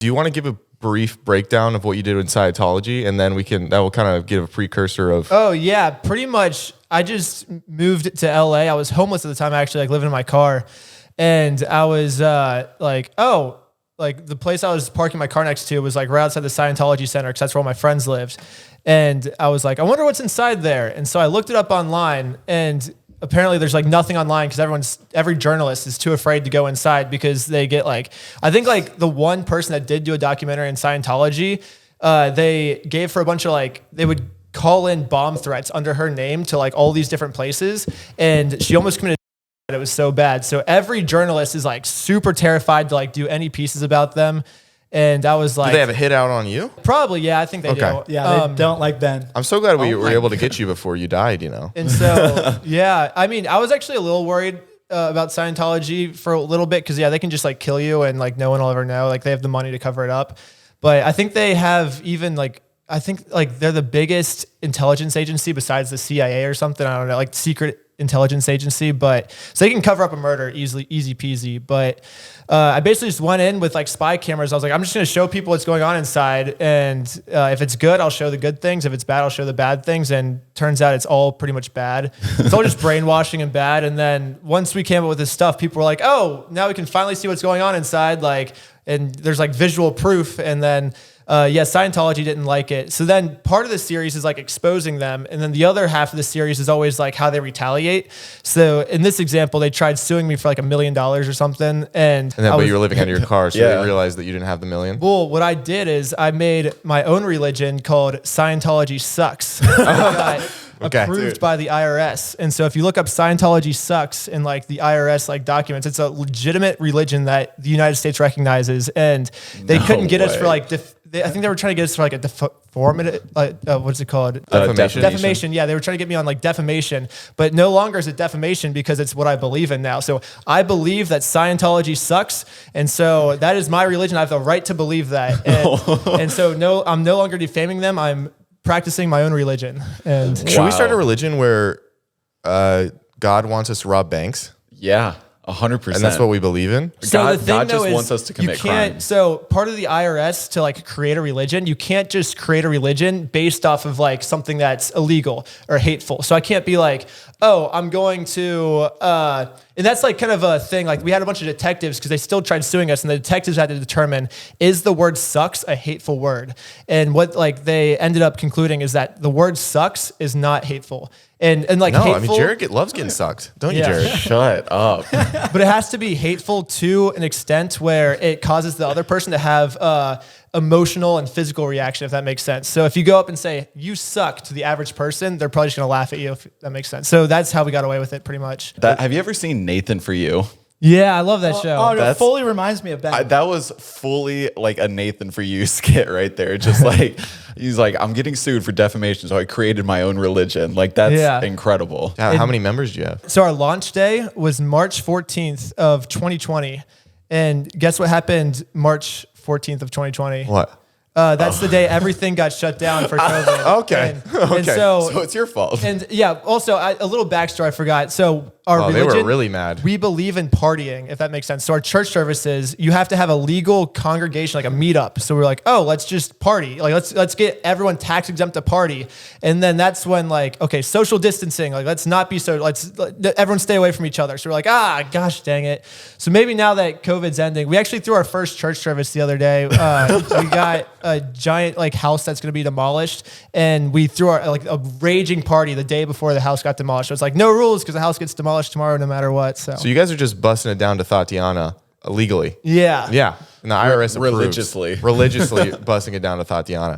Do you want to give a brief breakdown of what you did in Scientology, and then that will kind of give a precursor of. Oh yeah, pretty much. I just moved to LA. I was homeless at the time, actually, like living in my car, and I was like the place I was parking my car next to was like right outside the Scientology Center because that's where all my friends lived, and I was like, I wonder what's inside there, and so I looked it up online, and apparently there's like nothing online because every journalist is too afraid to go inside because they get like, I think like the one person that did do a documentary in Scientology, they gave her a bunch of like, they would call in bomb threats under her name to like all these different places. And she almost committed. It was so bad. So every journalist is like super terrified to like do any pieces about them. And I was like, do they have a hit out on you? Probably, yeah. I think they do. Yeah, they don't like Ben. I'm so glad we were able to get you before you died, you know? And so, yeah, I mean, I was actually a little worried about Scientology for a little bit because, yeah, they can just like kill you and like no one will ever know. Like they have the money to cover it up. But I think they have even like, I think like they're the biggest intelligence agency besides the CIA or something. I don't know, like secret intelligence agency, but so they can cover up a murder easy peasy. But I basically just went in with like spy cameras. I was like, I'm just going to show people what's going on inside. And if it's good, I'll show the good things. If it's bad, I'll show the bad things. And turns out it's all pretty much bad. It's all just brainwashing and bad. And then once we came up with this stuff, people were like, oh, now we can finally see what's going on inside. Like, and there's like visual proof. And then Scientology didn't like it. So then part of the series is like exposing them. And then the other half of the series is always like how they retaliate. So in this example, they tried suing me for like $1 million or something. And then, but you were living out of your car, so they realized that you didn't have the $1 million. Well, what I did is I made my own religion called Scientology Sucks. Approved by the IRS. And so if you look up Scientology Sucks in like the IRS like documents, it's a legitimate religion that the United States recognizes. And they couldn't get us for like, I think they were trying to get us for like a what's it called? Defamation. Yeah, they were trying to get me on like defamation, but no longer is it defamation because it's what I believe in now. So I believe that Scientology sucks. And so that is my religion. I have the right to believe that. And so no, I'm no longer defaming them. I'm practicing my own religion. And should we start a religion where God wants us to rob banks? Yeah, 100%. And that's what we believe in? So God just wants us to commit crime. So part of the IRS to like create a religion, you can't just create a religion based off of like something that's illegal or hateful. So I can't be like, oh, I'm going to, and that's like kind of a thing. Like we had a bunch of detectives because they still tried suing us, and the detectives had to determine, is the word sucks a hateful word? And what like they ended up concluding is that the word sucks is not hateful. And like no, hateful, I mean, Jared loves getting sucked. Don't you, Jared? Shut up. But it has to be hateful to an extent where it causes the other person to have emotional and physical reaction, if that makes sense. So if you go up and say, you suck to the average person, they're probably just going to laugh at you, if that makes sense. So that's how we got away with it pretty much. Have you ever seen Nathan For You? Yeah, I love that show. Oh, it fully reminds me of Ben. That was fully like a Nathan For You skit right there. Just like, he's like, I'm getting sued for defamation, so I created my own religion. Like, that's incredible. How many members do you have? So our launch day was March 14th of 2020. And guess what happened March 14th of 2020? What? That's the day everything got shut down for COVID. Okay. And so it's your fault. And yeah, also a little backstory I forgot. So our religion, they were really mad. We believe in partying, if that makes sense. So our church services, you have to have a legal congregation, like a meetup. So we're like, oh, let's just party. Like let's get everyone tax exempt to party. And then that's when like, okay, social distancing, like let's not be so, everyone stay away from each other. So we're like, gosh, dang it. So maybe now that COVID's ending, we actually threw our first church service the other day. We got a giant like house that's going to be demolished, and we threw our like a raging party the day before the house got demolished. So it's like no rules because the house gets demolished tomorrow no matter what. So you guys are just busting it down to Tatiana illegally. Yeah. And the IRS approved. religiously busting it down to Tatiana.